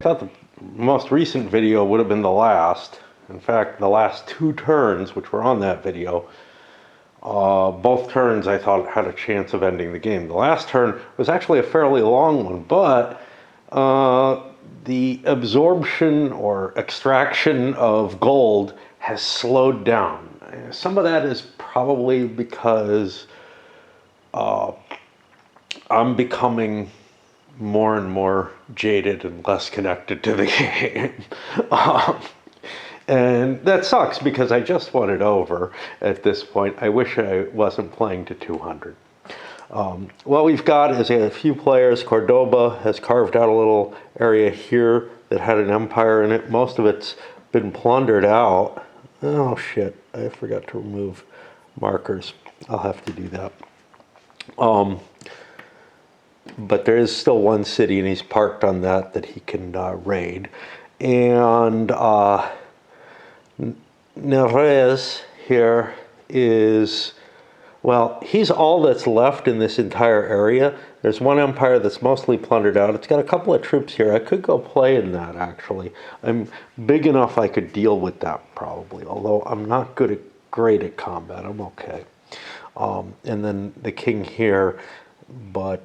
thought the most recent video would have been the last. In fact, the last 2 turns, which were on that video, both turns I thought had a chance of ending the game. The last turn was actually a fairly long one, but the absorption or extraction of gold has slowed down. Some of that is probably because I'm becoming more and more jaded and less connected to the game. And that sucks because I just want it over at this point. I wish I wasn't playing to 200. What we've got is a few players. Cordoba has carved out a little area here that had an empire in it. Most of it's been plundered out. Oh shit, I forgot to remove markers. I'll have to do that. But there is still one city, and he's parked on that he can raid. And Neres here is, well, he's all that's left in this entire area. There's one empire that's mostly plundered out. It's got a couple of troops here. I could go play in that, actually. I'm big enough I could deal with that, probably. Although I'm not great at combat. I'm okay. And then the king here. But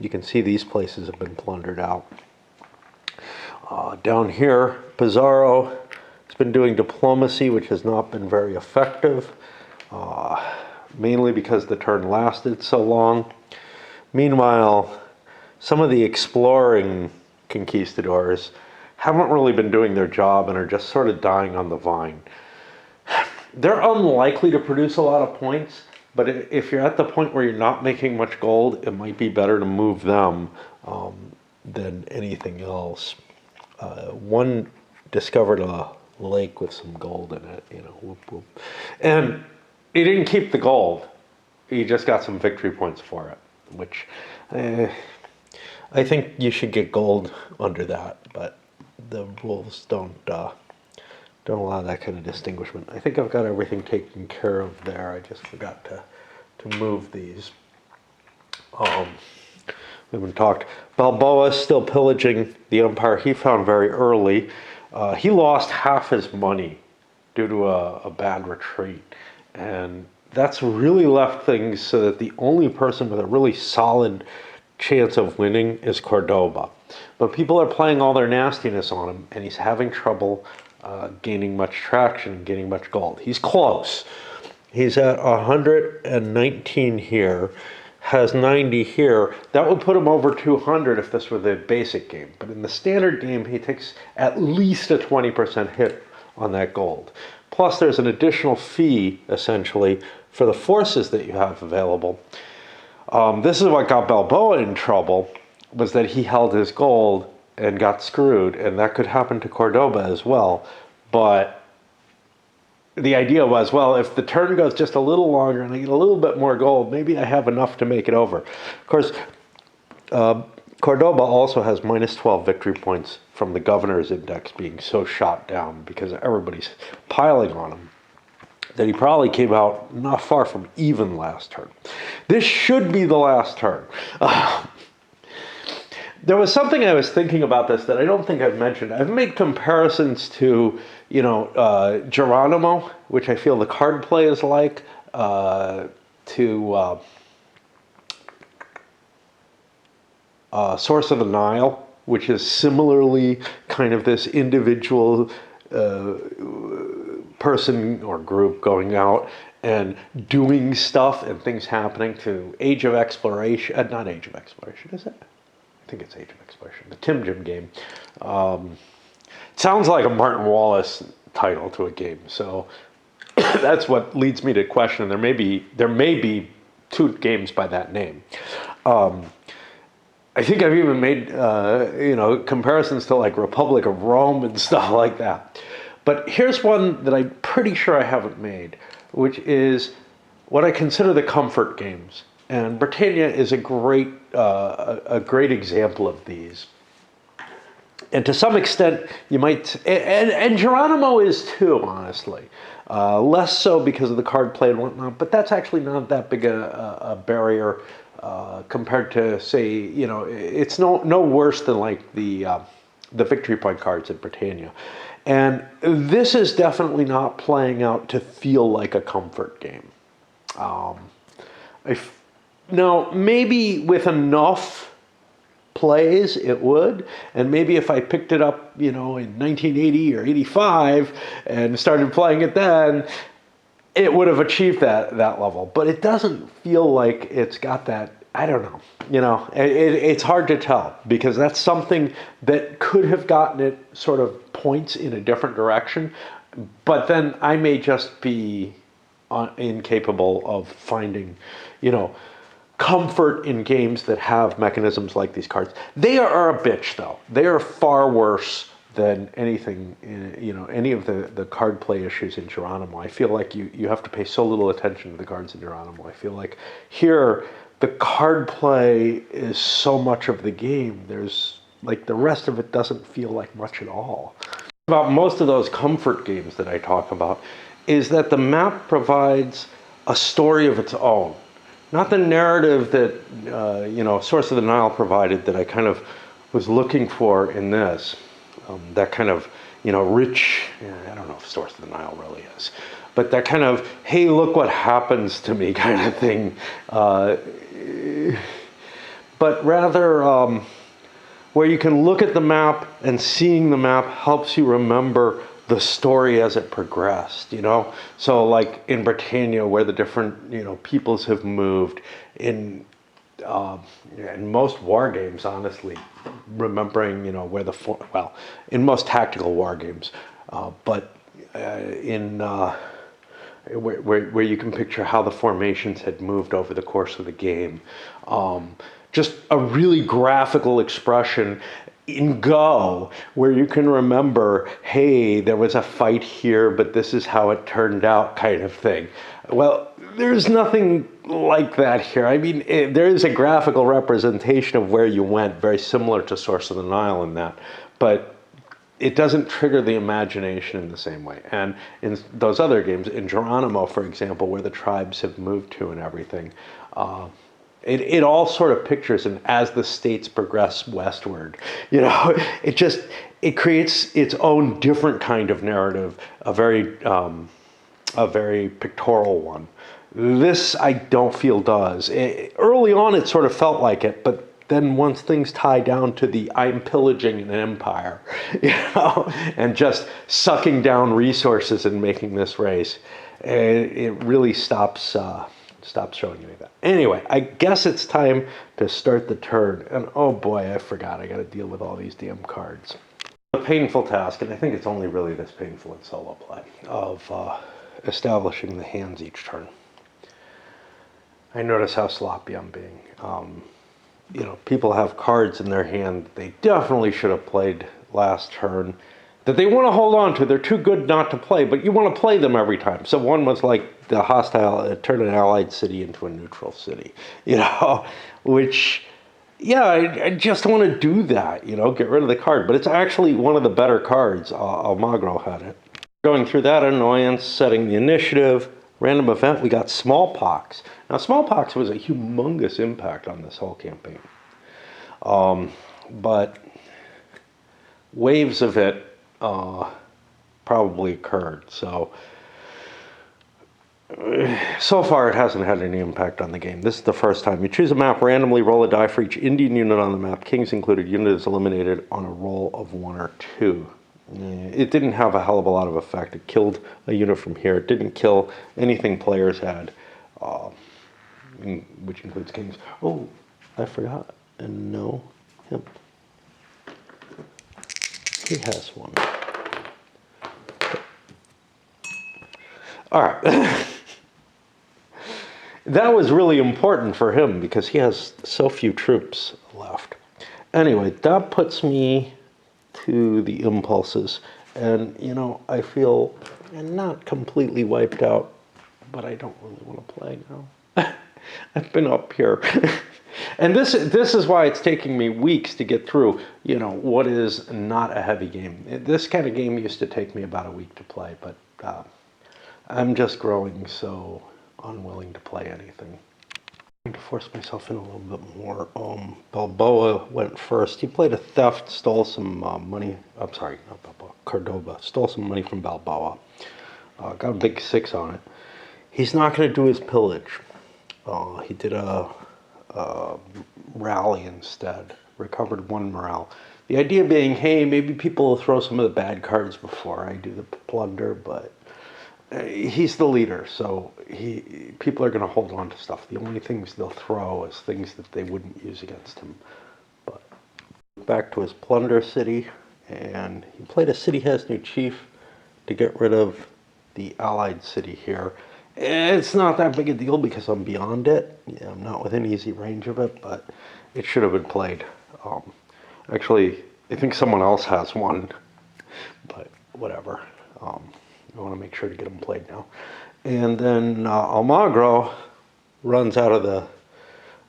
you can see these places have been plundered out. Down here, Pizarro has been doing diplomacy, which has not been very effective, mainly because the turn lasted so long. Meanwhile, some of the exploring conquistadors haven't really been doing their job and are just sort of dying on the vine. They're unlikely to produce a lot of points, but if you're at the point where you're not making much gold, it might be better to move them than anything else. One discovered a lake with some gold in it, whoop, whoop. And he didn't keep the gold. He just got some victory points for it, which I think you should get gold under that, but the rules don't allow that kind of distinguishment. I think I've got everything taken care of there. I just forgot to move these. We haven't talked. Balboa's still pillaging the empire he found very early. He lost half his money due to a bad retreat. And that's really left things so that the only person with a really solid chance of winning is Cordoba. But people are playing all their nastiness on him, and he's having trouble gaining much traction, getting much gold. He's close. He's at 119 here, has 90 here. That would put him over 200 if this were the basic game. But in the standard game, he takes at least a 20% hit on that gold. Plus, there's an additional fee, essentially, for the forces that you have available. This is what got Balboa in trouble, was that he held his gold and got screwed, and that could happen to Cordoba as well. But the idea was, well, if the turn goes just a little longer and I get a little bit more gold, maybe I have enough to make it over. Of course, Cordoba also has minus 12 victory points from the governor's index being so shot down because everybody's piling on him that he probably came out not far from even last turn. This should be the last turn. There was something I was thinking about this that I don't think I've mentioned. I've made comparisons to, Geronimo, which I feel the card play is like, to Source of the Nile, which is similarly kind of this individual person or group going out and doing stuff and things happening, to Age of Exploration. Not Age of Exploration, is it? I think it's Age of Exploration, the Tim Jim game. Sounds like a Martin Wallace title to a game, so that's what leads me to question. There may be 2 games by that name. I think I've even made comparisons to like Republic of Rome and stuff like that. But here's one that I'm pretty sure I haven't made, which is what I consider the comfort games. And Britannia is a great example of these. And to some extent, you might, and Geronimo is too, honestly. Less so because of the card play and whatnot, but that's actually not that big a barrier compared to, say, it's no worse than like the the victory point cards in Britannia. And this is definitely not playing out to feel like a comfort game. Now, maybe with enough plays it would, and maybe if I picked it up, in 1980 or 85 and started playing it then, it would have achieved that level. But it doesn't feel like it's got that. I don't know. It's hard to tell, because that's something that could have gotten it sort of points in a different direction, but then I may just be incapable of finding, comfort in games that have mechanisms like these cards. They are a bitch, though. They are far worse than anything, any of the card play issues in Geronimo. I feel like you have to pay so little attention to the cards in Geronimo. I feel like here, the card play is so much of the game. There's, like, the rest of it doesn't feel like much at all. About most of those comfort games that I talk about is that the map provides a story of its own. Not the narrative that, Source of the Nile provided, that I kind of was looking for in this. That kind of, rich, I don't know if Source of the Nile really is, but that kind of, hey, look what happens to me kind of thing. But rather, where you can look at the map, and seeing the map helps you remember the story as it progressed, So like in Britannia, where the different, peoples have moved, in most war games, honestly, remembering, where in most tactical war games, but in where you can picture how the formations had moved over the course of the game. Just a really graphical expression in Go, where you can remember, hey, there was a fight here, but this is how it turned out, kind of thing. Well, there's nothing like that here. I mean, there is a graphical representation of where you went, very similar to Source of the Nile in that, but it doesn't trigger the imagination in the same way. And in those other games, in Geronimo, for example, where the tribes have moved to and everything, it all sort of pictures, and as the states progress westward, it creates its own different kind of narrative, a very pictorial one. This, I don't feel does. Early on, it sort of felt like it, but then once things tie down to the I'm pillaging an empire, and just sucking down resources and making this race, it really stops showing any of that. Anyway, I guess it's time to start the turn. And oh boy, I forgot. I got to deal with all these damn cards. A painful task, and I think it's only really this painful in solo play, of establishing the hands each turn. I notice how sloppy I'm being. People have cards in their hand they definitely should have played last turn, that they want to hold on to. They're too good not to play, but you want to play them every time. So one was like the hostile, turn an allied city into a neutral city, which, yeah, I just want to do that, get rid of the card. But it's actually one of the better cards. Almagro had it. Going through that annoyance, setting the initiative, random event, we got smallpox. Now, smallpox was a humongous impact on this whole campaign. But waves of it probably occurred. So far it hasn't had any impact on the game. This is the first time. You choose a map randomly, roll a die for each Indian unit on the map. Kings included, unit is eliminated on a roll of 1 or 2. It didn't have a hell of a lot of effect. It killed a unit from here. It didn't kill anything players had, which includes kings. Oh, I forgot. And no, him. He has one. All right. That was really important for him because he has so few troops left. Anyway, that puts me to the impulses. And, I feel not completely wiped out, but I don't really want to play now. I've been up here. And this is why it's taking me weeks to get through, what is not a heavy game. This kind of game used to take me about a week to play, but I'm just growing so unwilling to play anything. To force myself in a little bit more. Balboa went first. He played a theft, stole some money. I'm sorry, not Balboa. Cordoba stole some money from Balboa. Got a big 6 on it. He's not going to do his pillage. He did a rally instead. Recovered 1 morale. The idea being, hey, maybe people will throw some of the bad cards before I do the plunder, but he's the leader, so people are going to hold on to stuff. The only things they'll throw is things that they wouldn't use against him. But back to his plunder city, and he played a city has new chief to get rid of the allied city here. It's not that big a deal because I'm beyond it. Yeah, I'm not within easy range of it, but it should have been played. Actually, I think someone else has one, but whatever. I want to make sure to get them played now. And then Almagro runs out of the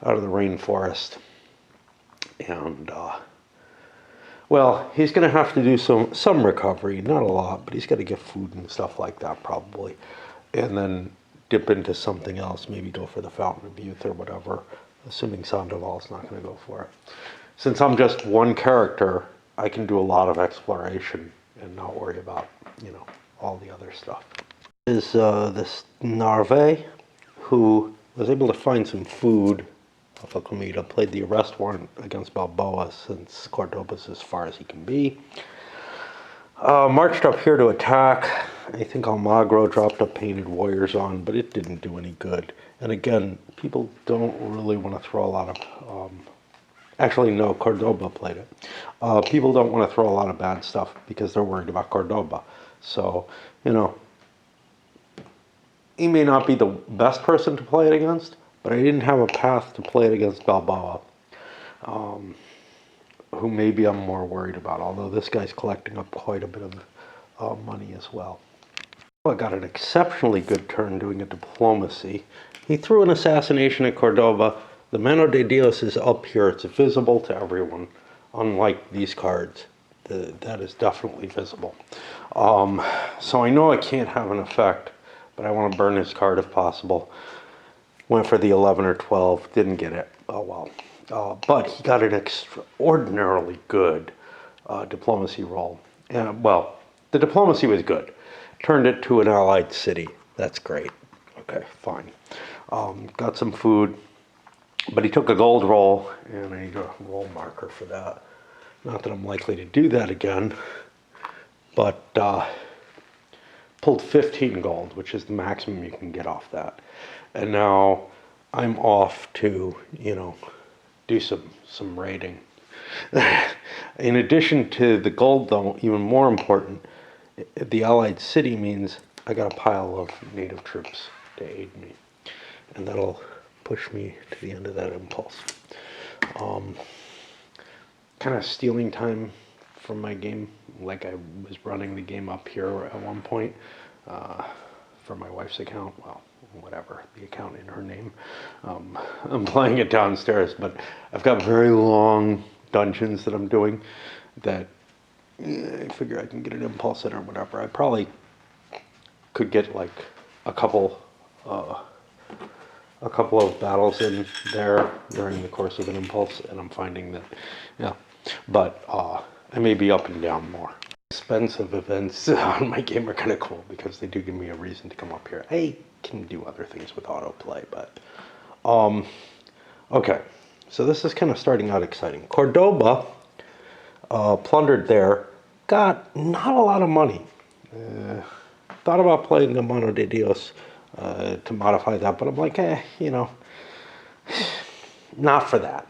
rainforest, and well, he's going to have to do some recovery, not a lot, but he's got to get food and stuff like that probably, and then dip into something else, maybe go for the Fountain of Youth or whatever, assuming Sandoval's not going to go for it. Since I'm just one character, I can do a lot of exploration and not worry about, all the other stuff. Is this Narve, who was able to find some food off of Comida, played the arrest warrant against Balboa since Cordoba's as far as he can be. Marched up here to attack. I think Almagro dropped a painted warriors on, but it didn't do any good. And again, people don't really want to throw a lot of... actually, no, Cordoba played it. People don't want to throw a lot of bad stuff because they're worried about Cordoba. So, he may not be the best person to play it against, but I didn't have a path to play it against Balboa, who maybe I'm more worried about, although this guy's collecting up quite a bit of money as well. I got an exceptionally good turn doing a diplomacy. He threw an assassination at Cordoba. The Mano de Dios is up here. It's visible to everyone, unlike these cards. That is definitely visible. So I know I can't have an effect, but I want to burn his card if possible. Went for the 11 or 12, didn't get it. Oh well. But he got an extraordinarily good diplomacy roll. And, well, the diplomacy was good. Turned it to an allied city. That's great. Okay, fine. Got some food. But he took a gold roll, and I need a roll marker for that. Not that I'm likely to do that again, but pulled 15 gold, which is the maximum you can get off that. And now I'm off to, do some raiding. In addition to the gold, though, even more important, the allied city means I got a pile of native troops to aid me. And that'll push me to the end of that impulse. Kind of stealing time from my game, like I was running the game up here at one point for my wife's account. Well, whatever, the account in her name. I'm playing it downstairs, but I've got very long dungeons that I'm doing that I figure I can get an impulse in or whatever. I probably could get like a couple of battles in there during the course of an impulse, and I'm finding that, but I may be up and down more. Expensive events on my game are kind of cool because they do give me a reason to come up here. I can do other things with autoplay, but okay, so this is kind of starting out exciting. Cordoba plundered there, got not a lot of money. Thought about playing the Mano de Dios to modify that, but I'm like, not for that.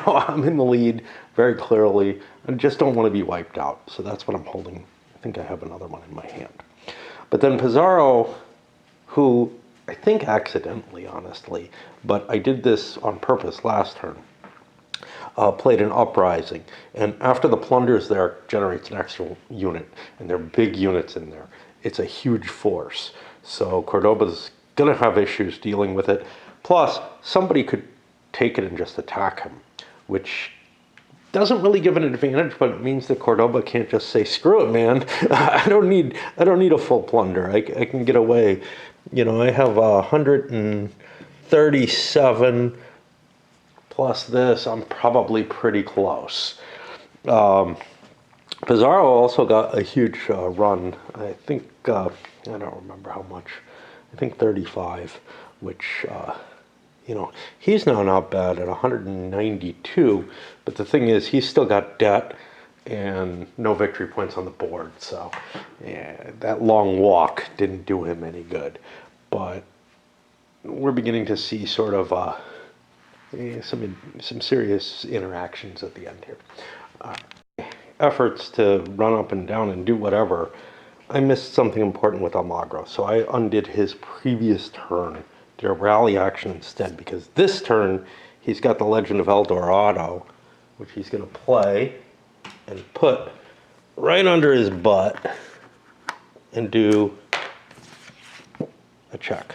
I'm in the lead very clearly. I just don't want to be wiped out. So that's what I'm holding. I think I have another one in my hand. But then Pizarro, who I think accidentally, honestly, but I did this on purpose last turn, played an uprising. And after the plunders there, generates an extra unit. And they're big units in there. It's a huge force. So Cordoba's going to have issues dealing with it. Plus, somebody could take it and just attack him, which doesn't really give an advantage, but it means that Cordoba can't just say, screw it, man. I don't need a full plunder. I can get away. I have 137 plus this, I'm probably pretty close. Pizarro also got a huge run. I think, I don't remember how much. I think 35, which, he's now not bad at 192. But the thing is, he's still got debt and no victory points on the board. So, yeah, that long walk didn't do him any good. But we're beginning to see sort of some serious interactions at the end here. Efforts to run up and down and do whatever. I missed something important with Almagro, so I undid his previous turn, did a rally action instead, because this turn he's got the Legend of El Dorado, which he's going to play and put right under his butt and do a check.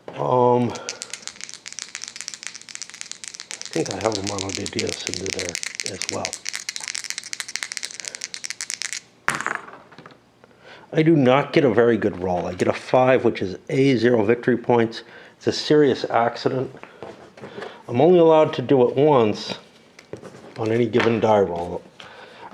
I think I have a Mano de Dios into there as well. I do not get a very good roll. I get a 5, which is 0 victory points. It's a serious accident. I'm only allowed to do it once on any given die roll.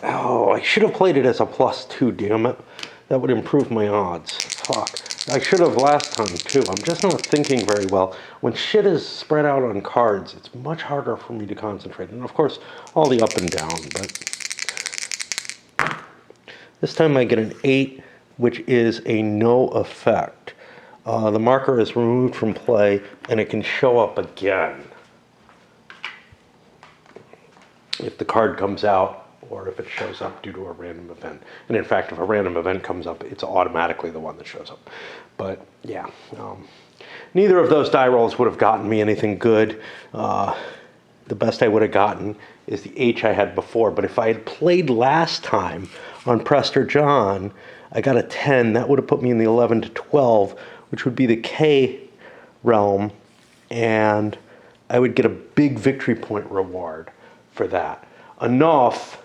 Oh, I should have played it as a +2, damn it. That would improve my odds. Fuck. I should have last time too. I'm just not thinking very well. When shit is spread out on cards, it's much harder for me to concentrate. And of course, all the up and down. But this time I get an 8, which is a no effect. The marker is removed from play, and it can show up again if the card comes out, or if it shows up due to a random event. And in fact, if a random event comes up, it's automatically the one that shows up. But yeah, neither of those die rolls would have gotten me anything good. The best I would have gotten is the H I had before. But if I had played last time on Prester John, I got a 10. That would have put me in the 11 to 12, which would be the K realm. And I would get a big victory point reward for that. Enough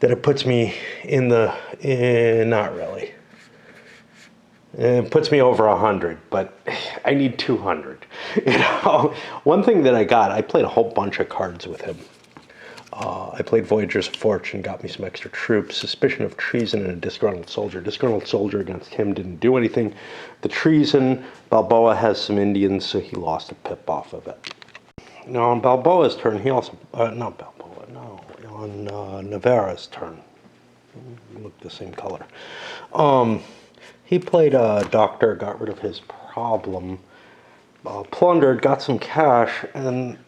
that it puts me in the, not really. It puts me over 100, but I need 200. One thing that I played a whole bunch of cards with him. I played Voyagers of Fortune, got me some extra troops, Suspicion of Treason, and a Disgruntled Soldier. Disgruntled Soldier against him didn't do anything. The Treason, Balboa has some Indians, so he lost a pip off of it. Now, on Balboa's turn, he also, not Balboa, no, on Navarra's turn, look the same color. He played a doctor, got rid of his problem, plundered, got some cash, and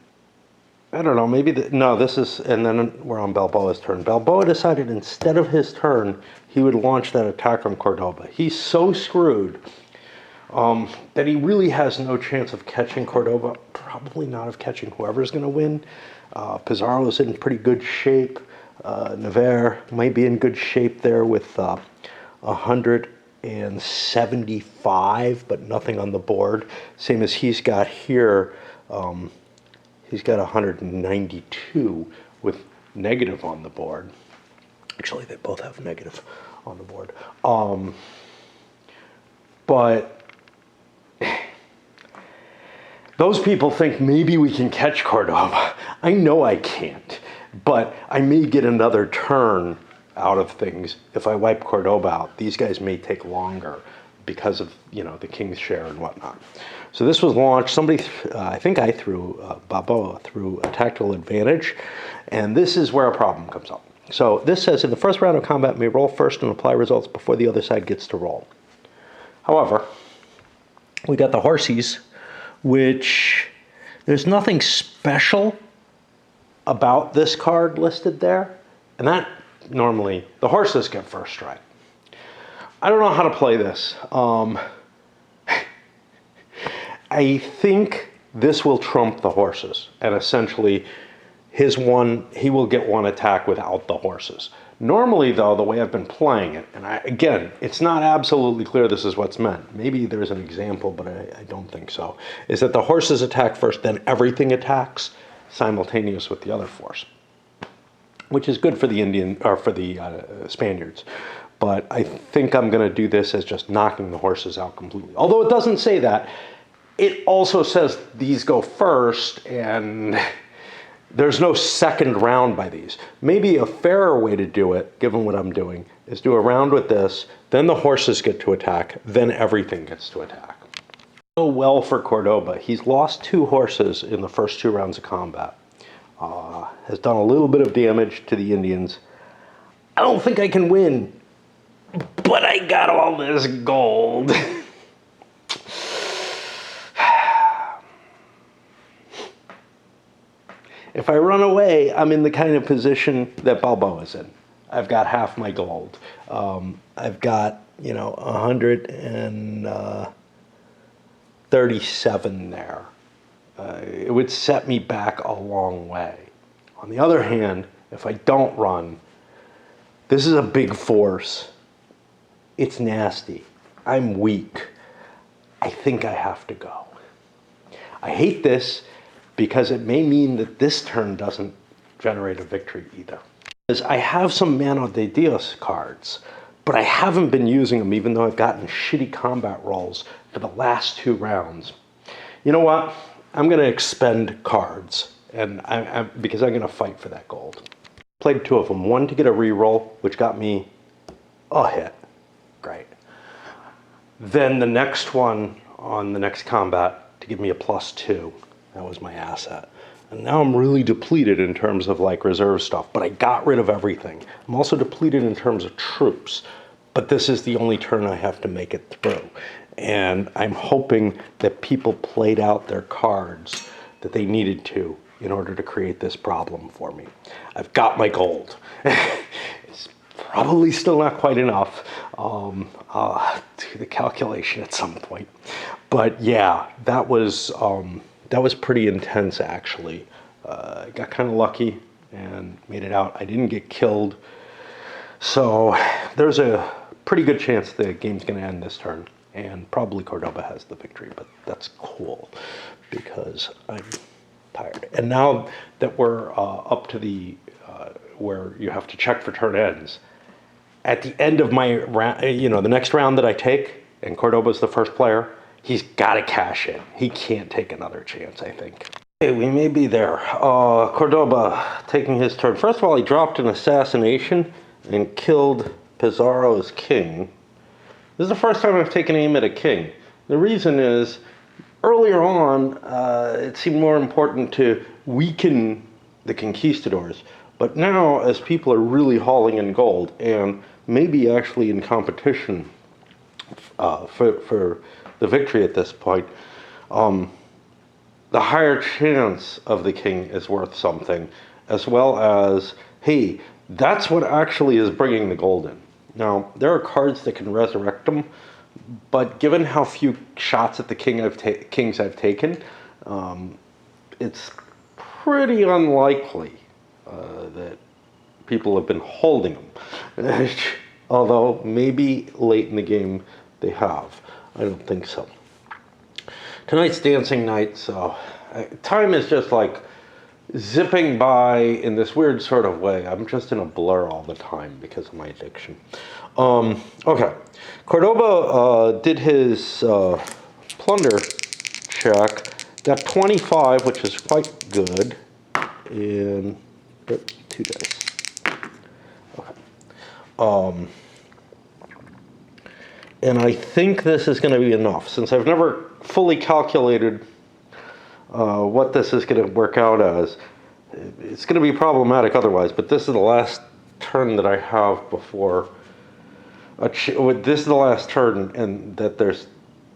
I don't know, maybe, and then we're on Balboa's turn. Balboa decided instead of his turn, he would launch that attack on Cordoba. He's so screwed that he really has no chance of catching Cordoba, probably not of catching whoever's going to win. Pizarro's in pretty good shape. Navarre might be in good shape there with 175, but nothing on the board. Same as he's got here. He's got 192 with negative on the board. Actually, they both have negative on the board. But those people think maybe we can catch Cordoba. I know I can't, but I may get another turn out of things if I wipe Cordoba out. These guys may take longer because of, the king's share and whatnot. So this was launched. Somebody, I think I threw, Balboa threw a tactical advantage, and this is where a problem comes up. So this says, in the first round of combat, may roll first and apply results before the other side gets to roll. However, we got the horsies, which there's nothing special about this card listed there. And that normally, the horses get first strike. I don't know how to play this. I think this will trump the horses. And essentially, he will get one attack without the horses. Normally, though, the way I've been playing it, and again, it's not absolutely clear this is what's meant. Maybe there's an example, but I don't think so. Is that the horses attack first, then everything attacks simultaneous with the other force, which is good for the Spaniards. But I think I'm going to do this as just knocking the horses out completely. Although it doesn't say that. it also says these go first, and there's no second round by these. Maybe a fairer way to do it, given what I'm doing, is do a round with this, then the horses get to attack, then everything gets to attack. So well for Cordoba. He's lost 2 horses in the first 2 rounds of combat. Has done a little bit of damage to the Indians. I don't think I can win, but I got all this gold. If I run away, I'm in the kind of position that Balboa's in. I've got half my gold. I've got, 137 there. It would set me back a long way. On the other hand, if I don't run, this is a big force. It's nasty. I'm weak. I think I have to go. I hate this because it may mean that this turn doesn't generate a victory either. Because I have some Mano de Dios cards, but I haven't been using them even though I've gotten shitty combat rolls for the last 2 rounds. You know what? I'm going to expend cards, and because I'm going to fight for that gold. Played 2 of them. One to get a reroll, which got me a hit. Great. Then the next one on the next combat to give me a +2. That was my asset. And now I'm really depleted in terms of reserve stuff, but I got rid of everything. I'm also depleted in terms of troops, but this is the only turn I have to make it through. And I'm hoping that people played out their cards that they needed to in order to create this problem for me. I've got my gold. It's probably still not quite enough. I'll do the calculation at some point. But yeah, that was pretty intense, actually. I got kind of lucky and made it out. I didn't get killed. So there's a pretty good chance the game's going to end this turn. And probably Cordoba has the victory, but that's cool because I'm tired. And now that we're up to the where you have to check for turn ends, at the end of my round, the next round that I take, and Cordoba's the first player, he's got to cash in. He can't take another chance, I think. Okay, we may be there. Cordoba taking his turn. First of all, he dropped an assassination and killed Pizarro's king. This is the first time I've taken aim at a king. The reason is, earlier on, it seemed more important to weaken the Conquistadors. But now, as people are really hauling in gold, and maybe actually in competition for the victory at this point, the higher chance of the king is worth something, as well as, hey, that's what actually is bringing the gold in. Now, there are cards that can resurrect them, but given how few shots at the kings I've taken, it's pretty unlikely that people have been holding them. Although, maybe late in the game they have. I don't think so. Tonight's dancing night, so time is just zipping by in this weird sort of way. I'm just in a blur all the time because of my addiction. Okay. Cordoba did his plunder check. Got 25, which is quite good, in 2 days. Okay. And I think this is going to be enough, since I've never fully calculated what this is going to work out as. It's going to be problematic otherwise, but this is the last turn that I have before. This is the last turn, and that there's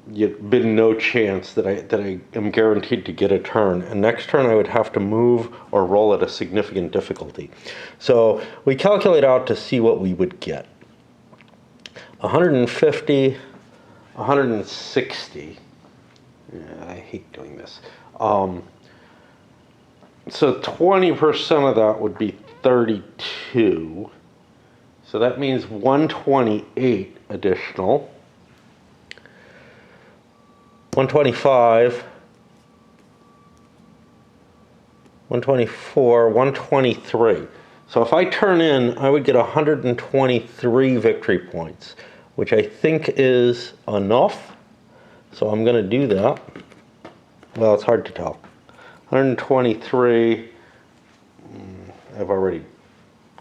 been no chance that I am guaranteed to get a turn. And next turn I would have to move or roll at a significant difficulty. So we calculate out to see what we would get. 150, 160. Yeah, I hate doing this. So 20% of that would be 32. So that means 128 additional. 125. 124, 123. So if I turn in, I would get 123 victory points, which I think is enough. So I'm going to do that. Well, it's hard to tell. 123. I've already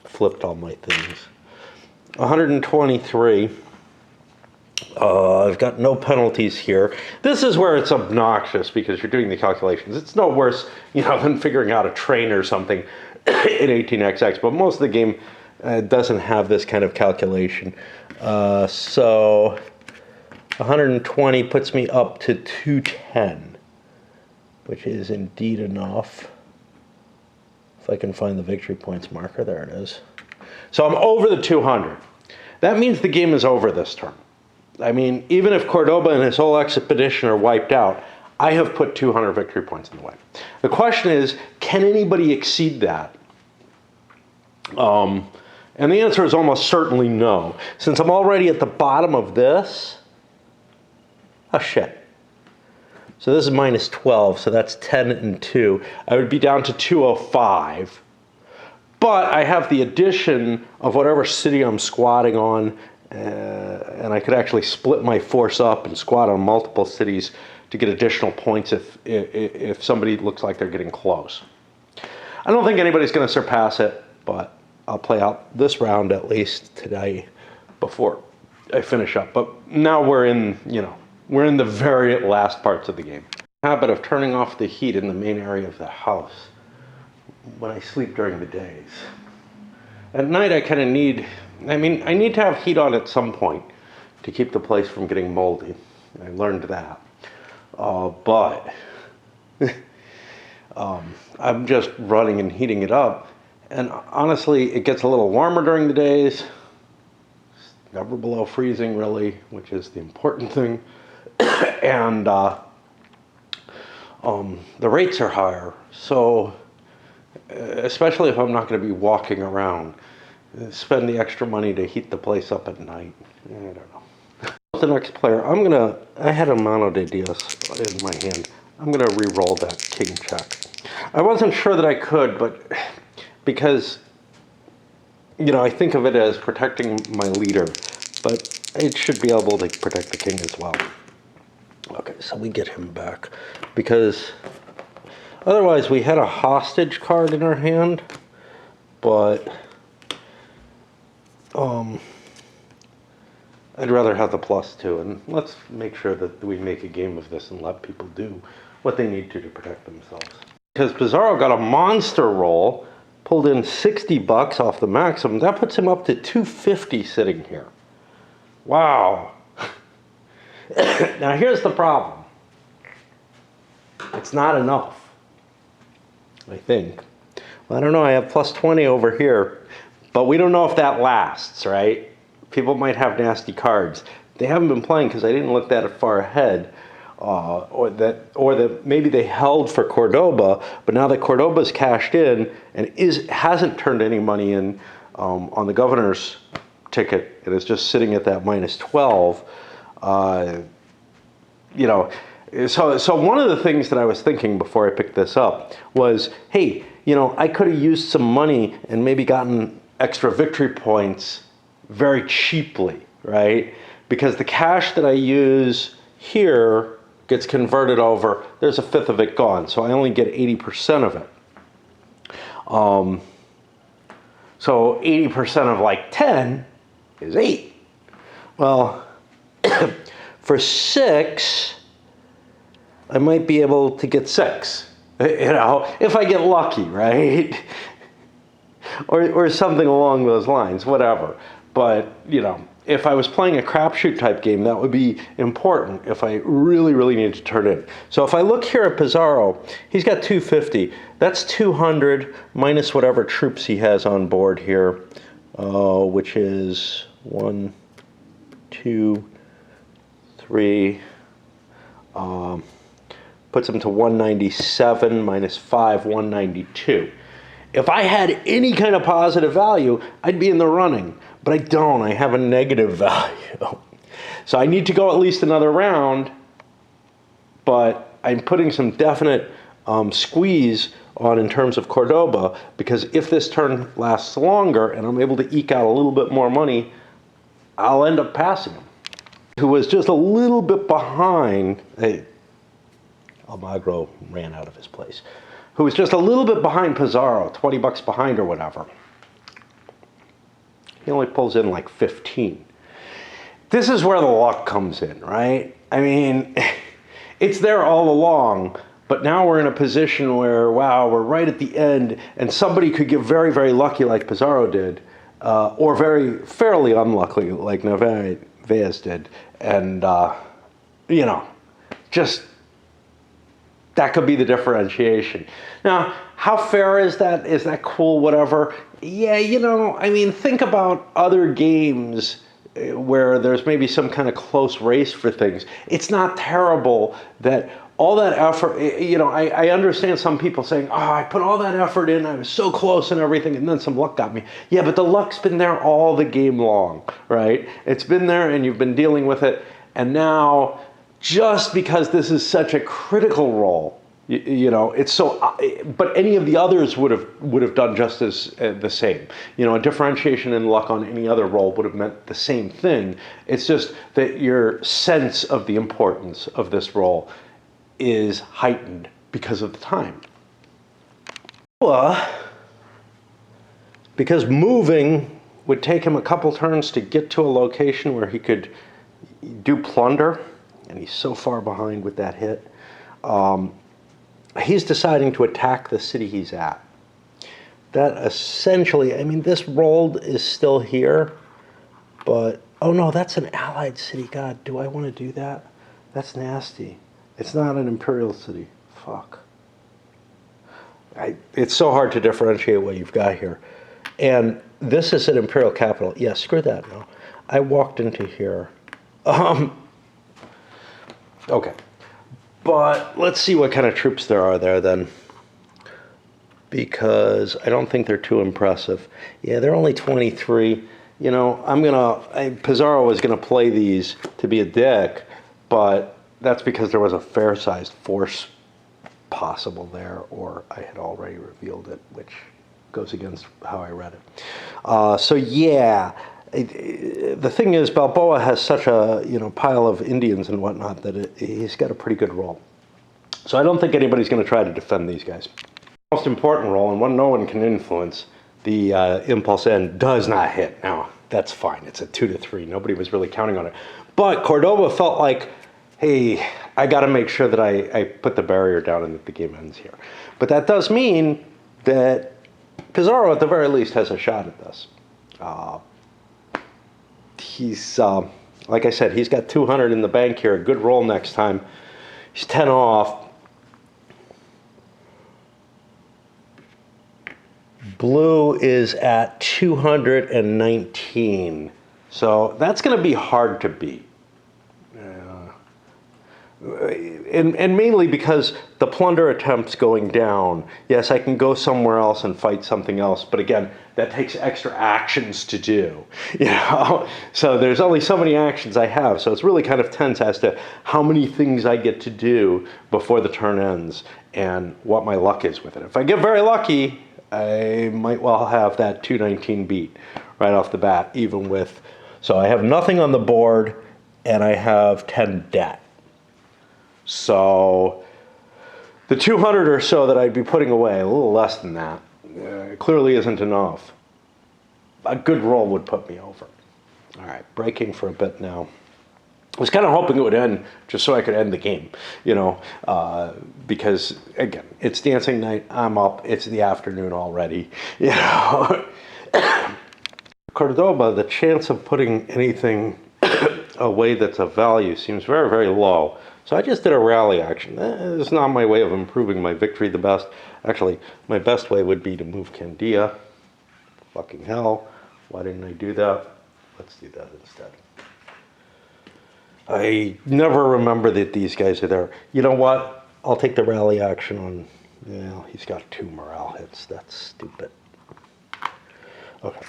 flipped all my things. 123. I've got no penalties here. This is where it's obnoxious because you're doing the calculations. It's no worse, than figuring out a train or something in 18xx, but most of the game doesn't have this kind of calculation. So 120 puts me up to 210, which is indeed enough. If I can find the victory points marker, there it is. So I'm over the 200. That means the game is over this turn. I mean, even if Cordoba and his whole expedition are wiped out, I have put 200 victory points in the way. The question is, can anybody exceed that? And the answer is almost certainly no. Since I'm already at the bottom of this, oh shit. So this is minus 12, so that's 10 and 2. I would be down to 205. But I have the addition of whatever city I'm squatting on, and I could actually split my force up and squat on multiple cities to get additional points if somebody looks like they're getting close. I don't think anybody's going to surpass it, but I'll play out this round at least today before I finish up. But now we're in the very last parts of the game. Habit of turning off the heat in the main area of the house when I sleep during the days. At night I kind of need I need to have heat on at some point to keep the place from getting moldy. I learned that. But I'm just running and heating it up. And honestly, it gets a little warmer during the days. It's never below freezing, really, which is the important thing. And the rates are higher. So, especially if I'm not going to be walking around, spend the extra money to heat the place up at night. I don't know. The next player, I had a mano de Dios in my hand. I'm going to re-roll that king check. I wasn't sure that I could, but because, I think of it as protecting my leader, but it should be able to protect the king as well. Okay, so we get him back, because otherwise we had a hostage card in our hand, but I'd rather have the +2, and let's make sure that we make a game of this and let people do what they need to protect themselves. Because Pizarro got a monster roll, pulled in 60 bucks off the maximum. That puts him up to 250 sitting here. Wow. Now here's the problem. It's not enough, I think. Well, I don't know, I have +20 over here, but we don't know if that lasts, right? People might have nasty cards. They haven't been playing because I didn't look that far ahead, or that maybe they held for Cordoba, but now that Cordoba's cashed in and hasn't turned any money in on the governor's ticket, and is just sitting at that -12. So one of the things that I was thinking before I picked this up was, hey, I could have used some money and maybe gotten extra victory points very cheaply, right? Because the cash that I use here gets converted over. There's a fifth of it gone, so I only get 80% of it. So 80% of like 10 is 8. Well, for 6, I might be able to get 6, if I get lucky, right? or something along those lines, whatever. But, if I was playing a crapshoot type game, that would be important if I really, really needed to turn in. So if I look here at Pizarro, he's got 250. That's 200 minus whatever troops he has on board here, which is 1, 2, 3, puts him to 197 minus 5, 192. If I had any kind of positive value, I'd be in the running, but I don't. I have a negative value. So I need to go at least another round, but I'm putting some definite squeeze on in terms of Cordoba, because if this turn lasts longer and I'm able to eke out a little bit more money, I'll end up passing him. Who was just a little bit behind. Hey, Almagro ran out of his place, who was just a little bit behind Pizarro, 20 bucks behind or whatever. He only pulls in like 15. This is where the luck comes in, right? I mean, it's there all along, but now we're in a position where, wow, we're right at the end, and somebody could get very, very lucky like Pizarro did, or very fairly unlucky like Narvaez did, and, you know, just that could be the differentiation. Now, how fair is that? Is that cool? Whatever. Yeah, you know, I mean, think about other games where there's maybe some kind of close race for things. It's not terrible that all that effort, you know, I understand some people saying, oh, I put all that effort in, I was so close and everything, and then some luck got me. Yeah, but the luck's been there all the game long, right? It's been there and you've been dealing with it, and now, just because this is such a critical role, you know, it's so, but any of the others would have done just as the same. You know, a differentiation in luck on any other role would have meant the same thing. It's just that your sense of the importance of this role is heightened because of the time. Well, because moving would take him a couple turns to get to a location where he could do plunder, and he's so far behind with that hit. He's deciding to attack the city he's at. That essentially, I mean, this roll is still here, but, oh no, that's an allied city. God, do I want to do that? That's nasty. It's not an imperial city. Fuck. It's so hard to differentiate what you've got here. And this is an imperial capital. Yeah, screw that now. I walked into here. Okay. But let's see what kind of troops there are there then. Because I don't think they're too impressive. Yeah, they're only 23. You know, Pizarro was going to play these to be a dick, but that's because there was a fair-sized force possible there, or I had already revealed it, which goes against how I read it. So yeah. The thing is, Balboa has such a pile of Indians and whatnot that he's got a pretty good role. So I don't think anybody's going to try to defend these guys. The most important role, and one no one can influence, the impulse end does not hit. Now, that's fine. It's a 2 to 3. Nobody was really counting on it. But Cordoba felt like, hey, I got to make sure that I put the barrier down and that the game ends here. But that does mean that Pizarro, at the very least, has a shot at this. He's, like I said, he's got 200 in the bank here, a good roll next time. He's 10 off. Blue is at 219. So that's going to be hard to beat. And mainly because the plunder attempt's going down. Yes, I can go somewhere else and fight something else, but again, that takes extra actions to do. So there's only so many actions I have, so it's really kind of tense as to how many things I get to do before the turn ends and what my luck is with it. If I get very lucky, I might well have that 219 beat right off the bat, even with, so I have nothing on the board and I have 10 debt. So the 200 or so that I'd be putting away, a little less than that, clearly isn't enough. A good roll would put me over. All right, breaking for a bit now. I was kind of hoping it would end just so I could end the game, because, again, it's dancing night, I'm up, it's the afternoon already, Cordoba, the chance of putting anything away that's of value seems very, very low. So I just did a rally action. It's not my way of improving my victory the best. Actually, my best way would be to move Candia. Fucking hell. Why didn't I do that? Let's do that instead. I never remember that these guys are there. You know what? I'll take the rally action on... Yeah, he's got 2 morale hits. That's stupid. Okay.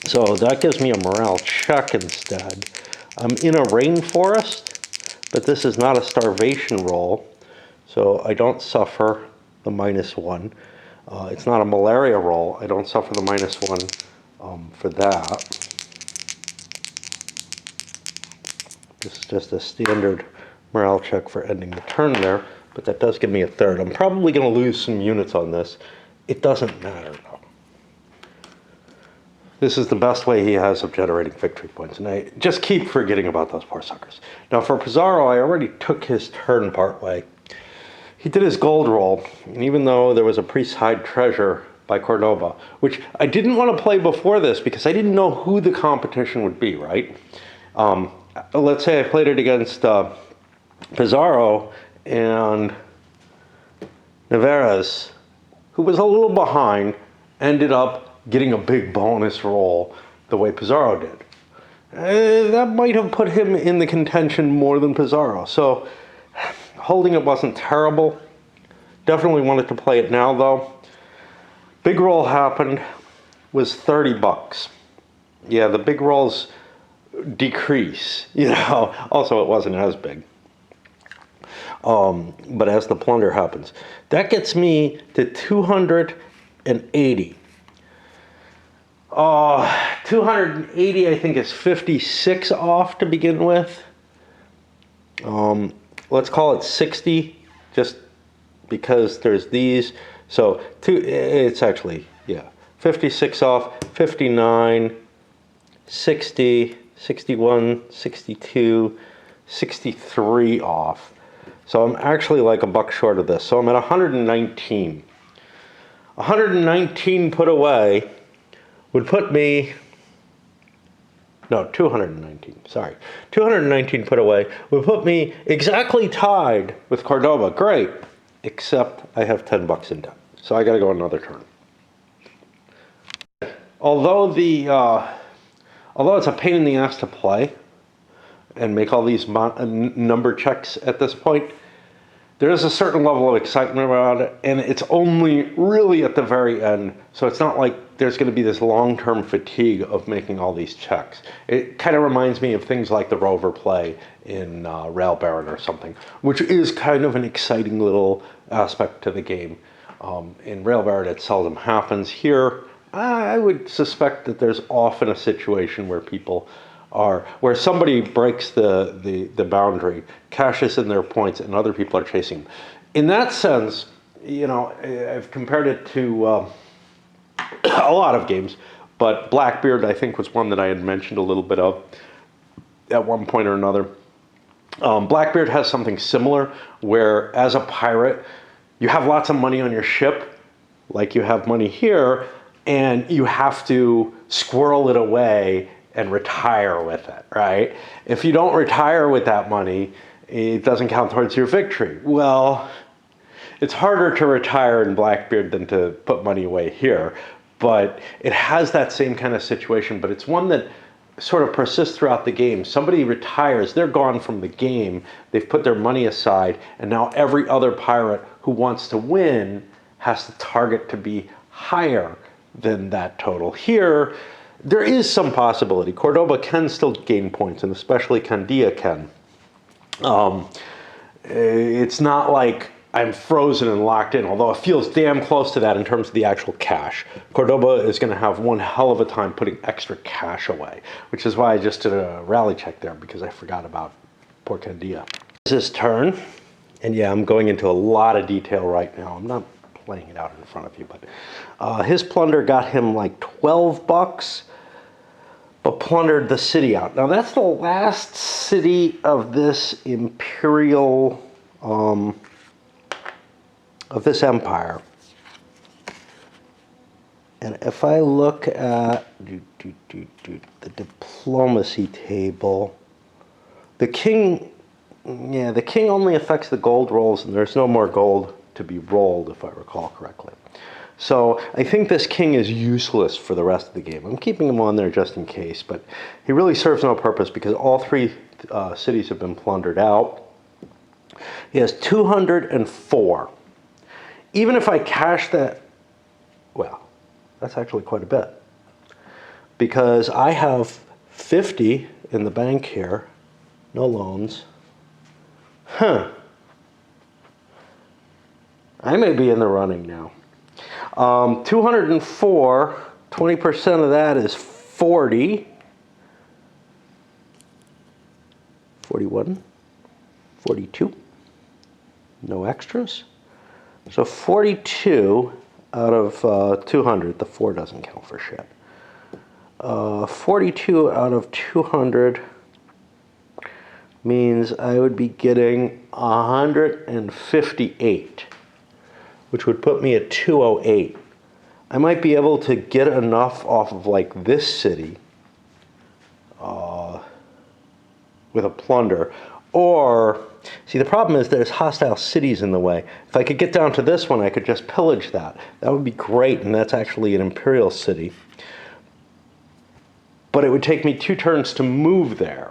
So that gives me a morale check instead. I'm in a rainforest. But this is not a starvation roll, so I don't suffer the -1. It's not a malaria roll. I don't suffer the -1 for that. This is just a standard morale check for ending the turn there. but that does give me a third. I'm probably going to lose some units on this. It doesn't matter, though. This is the best way he has of generating victory points, and I just keep forgetting about those poor suckers. Now, for Pizarro, I already took his turn part way. He did his gold roll, and even though there was a priest-hide treasure by Cordoba, which I didn't want to play before this because I didn't know who the competition would be, right? Let's say I played it against Pizarro and Navarez, who was a little behind, ended up getting a big bonus roll the way Pizarro did. That might have put him in the contention more than Pizarro. So holding it wasn't terrible. Definitely wanted to play it now, though. Big roll happened, was 30 bucks. Yeah, the big rolls decrease, you know. Also, it wasn't as big. But as the plunder happens, that gets me to 280. 280, I think, is 56 off to begin with. Let's call it 60, just because there's these. So it's actually, yeah, 56 off, 59, 60, 61, 62, 63 off. So I'm actually like a buck short of this. So I'm at 119. 119 put away would put me, no, 219, sorry. 219 put away would put me exactly tied with Cordoba. Great, except I have 10 bucks in debt. So I got to go another turn. Although it's a pain in the ass to play and make all these number checks at this point, there is a certain level of excitement about it, and it's only really at the very end, so it's not like there's going to be this long-term fatigue of making all these checks. It kind of reminds me of things like the Rover play in Rail Baron or something, which is kind of an exciting little aspect to the game. In Rail Baron, it seldom happens. Here, I would suspect that there's often a situation where people where somebody breaks the boundary, cashes in their points, and other people are chasing them. In that sense, you know, I've compared it to a lot of games, but Blackbeard, I think, was one that I had mentioned a little bit of at one point or another. Blackbeard has something similar, where as a pirate, you have lots of money on your ship, like you have money here, and you have to squirrel it away and retire with it, right? If you don't retire with that money, it doesn't count towards your victory. Well, it's harder to retire in Blackbeard than to put money away here, but it has that same kind of situation, but it's one that sort of persists throughout the game. Somebody retires, they're gone from the game, they've put their money aside, and now every other pirate who wants to win has to target to be higher than that total. Here, there is some possibility. Cordoba can still gain points, and especially Candia can. It's not like I'm frozen and locked in, although it feels damn close to that in terms of the actual cash. Cordoba is going to have one hell of a time putting extra cash away, which is why I just did a rally check there, because I forgot about poor Candia. This is his turn, and yeah, I'm going into a lot of detail right now. I'm not playing it out in front of you, but his plunder got him like 12 bucks. But plundered the city out. Now that's the last city of this imperial, of this empire. And if I look at the diplomacy table, the king only affects the gold rolls, and there's no more gold to be rolled, if I recall correctly. So I think this king is useless for the rest of the game. I'm keeping him on there just in case, but he really serves no purpose because all three cities have been plundered out. He has 204. Even if I cash that, well, that's actually quite a bit, because I have 50 in the bank here, no loans. I may be in the running now. 204, 20% of that is 40, 41, 42, No extras. So 42 out of 200. The 4 doesn't count for shit. 42 out of 200 means I would be getting 158, which would put me at 208. I might be able to get enough off of like this city with a plunder. Or, see, the problem is there's hostile cities in the way. If I could get down to this one, I could just pillage that. That would be great, and that's actually an imperial city. But it would take me 2 turns to move there,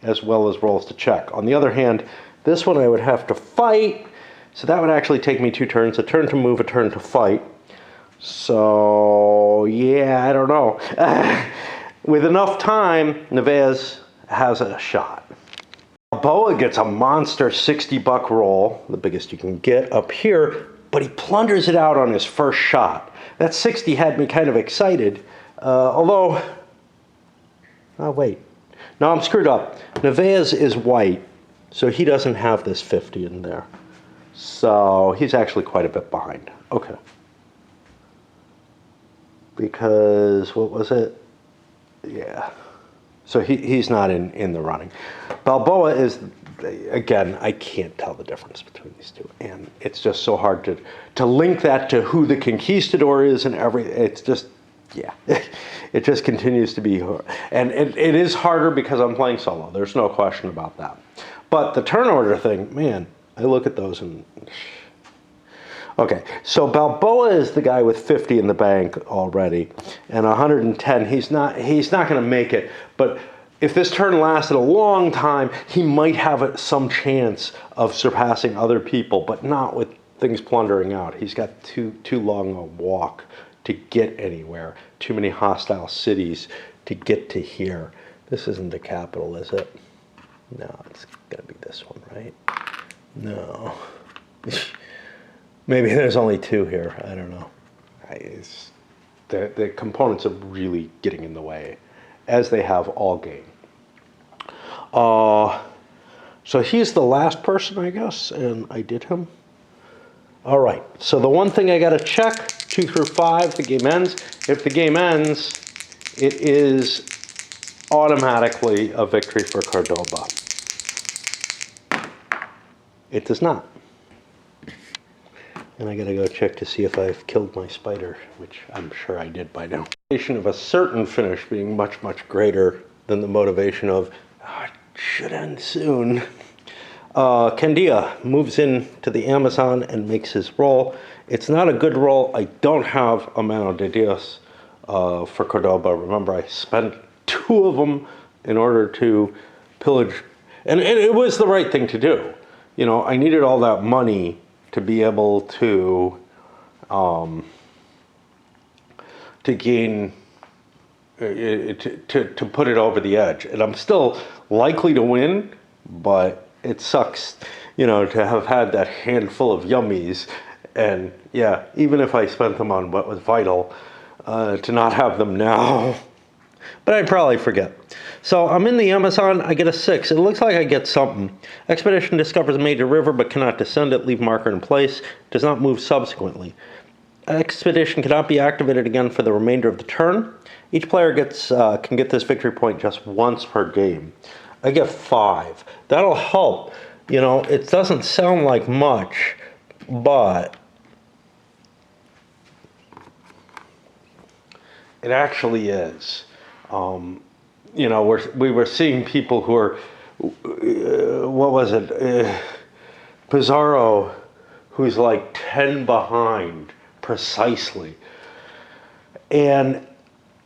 as well as rolls to check. On the other hand, this one I would have to fight, so that would actually take me 2 turns, a turn to move, a turn to fight. So, yeah, I don't know. With enough time, Neves has a shot. Balboa gets a monster 60-buck roll, the biggest you can get up here, but he plunders it out on his first shot. That 60 had me kind of excited, although, oh wait, no, I'm screwed up. Neves is white, so he doesn't have this 50 in there. So he's actually quite a bit behind. Okay. Because, what was it? Yeah. So he's not in the running. Balboa is, again, I can't tell the difference between these two. And it's just so hard to link that to who the Conquistador is and it's just, yeah. It just continues to be, and it is harder because I'm playing solo. There's no question about that. But the turn order thing, man, I look at those and... Okay, so Balboa is the guy with 50 in the bank already, and 110. He's not going to make it. But if this turn lasted a long time, he might have some chance of surpassing other people, but not with things plundering out. He's got too long a walk to get anywhere. Too many hostile cities to get to here. This isn't the capital, is it? No, it's going to be this one, right? No. Maybe there's only 2 here. I don't know. The components are really getting in the way, as they have all game. So he's the last person, I guess, and I did him. All right. So the one thing I got to check, 2 through 5, the game ends. If the game ends, it is automatically a victory for Cordoba. It does not. And I gotta go check to see if I've killed my spider, which I'm sure I did by now. The motivation of a certain finish being much, much greater than the motivation of, oh, it should end soon. Candia moves in to the Amazon and makes his roll. It's not a good roll. I don't have a Mano de Dios for Cordoba. Remember, I spent 2 of them in order to pillage. And it was the right thing to do. You know, I needed all that money to be able to gain, to put it over the edge. And I'm still likely to win, but it sucks, you know, to have had that handful of yummies. And yeah, even if I spent them on what was vital, to not have them now. But I'd probably forget. So I'm in the Amazon, I get a 6. It looks like I get something. Expedition discovers a major river but cannot descend it, leave marker in place, does not move subsequently. Expedition cannot be activated again for the remainder of the turn. Each player can get this victory point just once per game. I get 5. That'll help. You know, it doesn't sound like much, but it actually is. You know, we were seeing people who are, what was it, Pizarro, who's like 10 behind precisely. And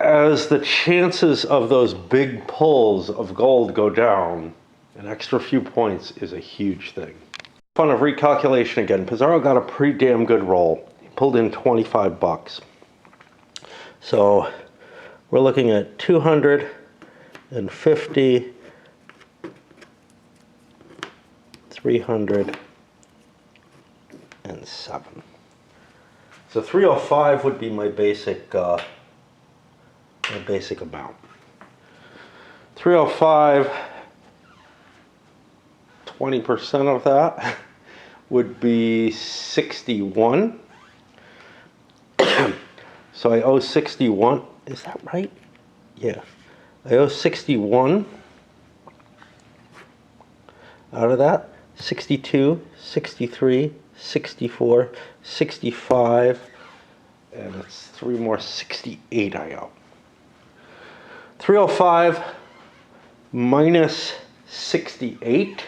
as the chances of those big pulls of gold go down, an extra few points is a huge thing. Fun of recalculation again. Pizarro got a pretty damn good roll. He pulled in 25 bucks. So we're looking at 250, 307. So 305 would be my basic amount. 305, 20% of that would be 61. So I owe 61. Is that right? Yeah. I owe 61 out of that. 62, 63, 64, 65, and it's 3 more, 68 I owe. 305 minus 68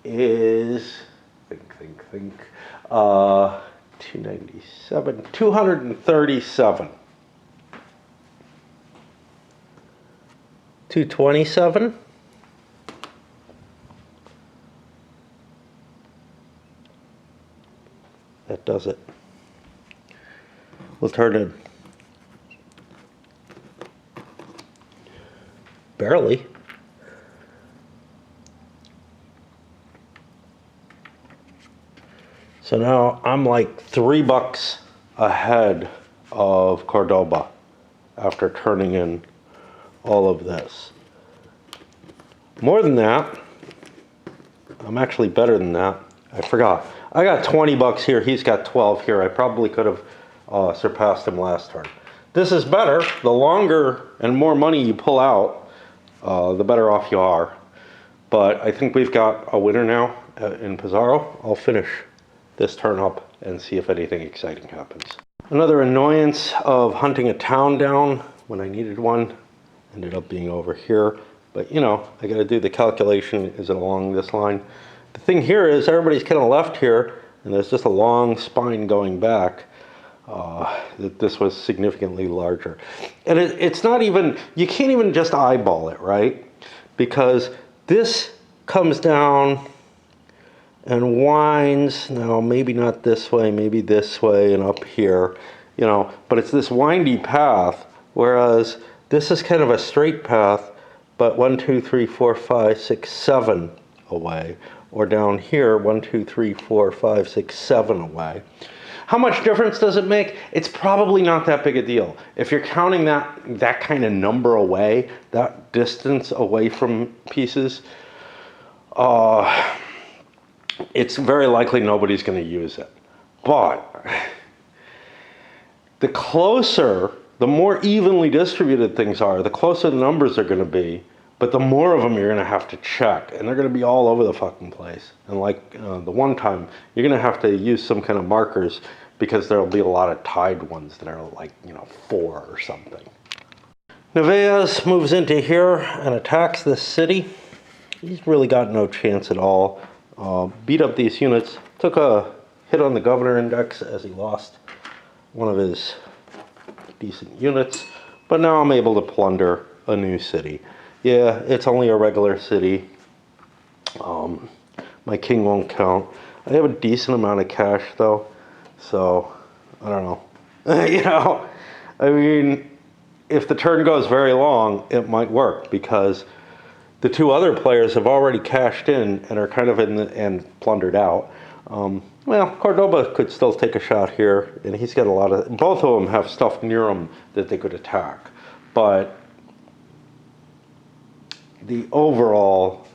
is, think, 297, 237. 227. That does it. We'll turn in. Barely. So now I'm like $3 ahead of Cordoba after turning in all of this. More than that, I'm actually better than that. I forgot. I got $20 here. He's got 12 here. I probably could have surpassed him last turn. This is better. The longer and more money you pull out, the better off you are. But I think we've got a winner now in Pizarro. I'll finish this turn up and see if anything exciting happens. Another annoyance of hunting a town down when I needed one ended up being over here. But you know, I got to do the calculation. Is it along this line? The thing here is everybody's kind of left here, and there's just a long spine going back. That this was significantly larger. And it's not even, you can't even just eyeball it, right? Because this comes down and winds, now maybe not this way, maybe this way and up here, you know, but it's this windy path, whereas this is kind of a straight path, but 1, 2, 3, 4, 5, 6, 7 away, or down here, 1, 2, 3, 4, 5, 6, 7 away. How much difference does it make? It's probably not that big a deal. If you're counting that kind of number away, that distance away from pieces, it's very likely nobody's going to use it. But the closer, the more evenly distributed things are, the closer the numbers are going to be, but the more of them you're going to have to check, and they're going to be all over the fucking place. And like the one time, you're going to have to use some kind of markers because there'll be a lot of tied ones that are like, you know, 4 or something. Nevaez moves into here and attacks this city. He's really got no chance at all. Beat up these units. Took a hit on the governor index as he lost one of his decent units. But now I'm able to plunder a new city. Yeah, it's only a regular city. My king won't count. I have a decent amount of cash though. So, I don't know. You know, I mean, if the turn goes very long, it might work because the 2 other players have already cashed in and are kind of in the and plundered out. Well, Cordoba could still take a shot here, and he's got a lot of, both of them have stuff near them that they could attack. But the overall,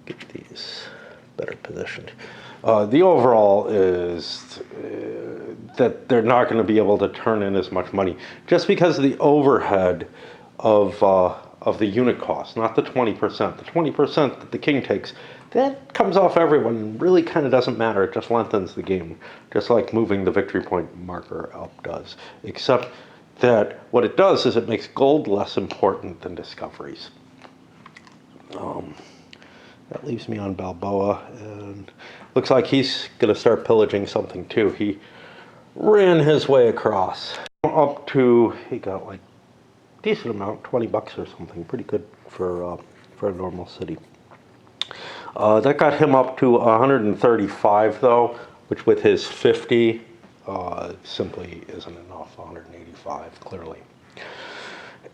get these better positioned. The overall is that they're not going to be able to turn in as much money just because of the overhead of the unit cost, not the 20%. The 20% that the king takes, that comes off everyone and really kind of doesn't matter. It just lengthens the game, just like moving the victory point marker up does. Except that what it does is it makes gold less important than discoveries. That leaves me on Balboa, and looks like he's going to start pillaging something too. He ran his way across up to, he got like decent amount, $20 or something, pretty good for a normal city. That got him up to 135 though, which with his 50 simply isn't enough. 185 clearly.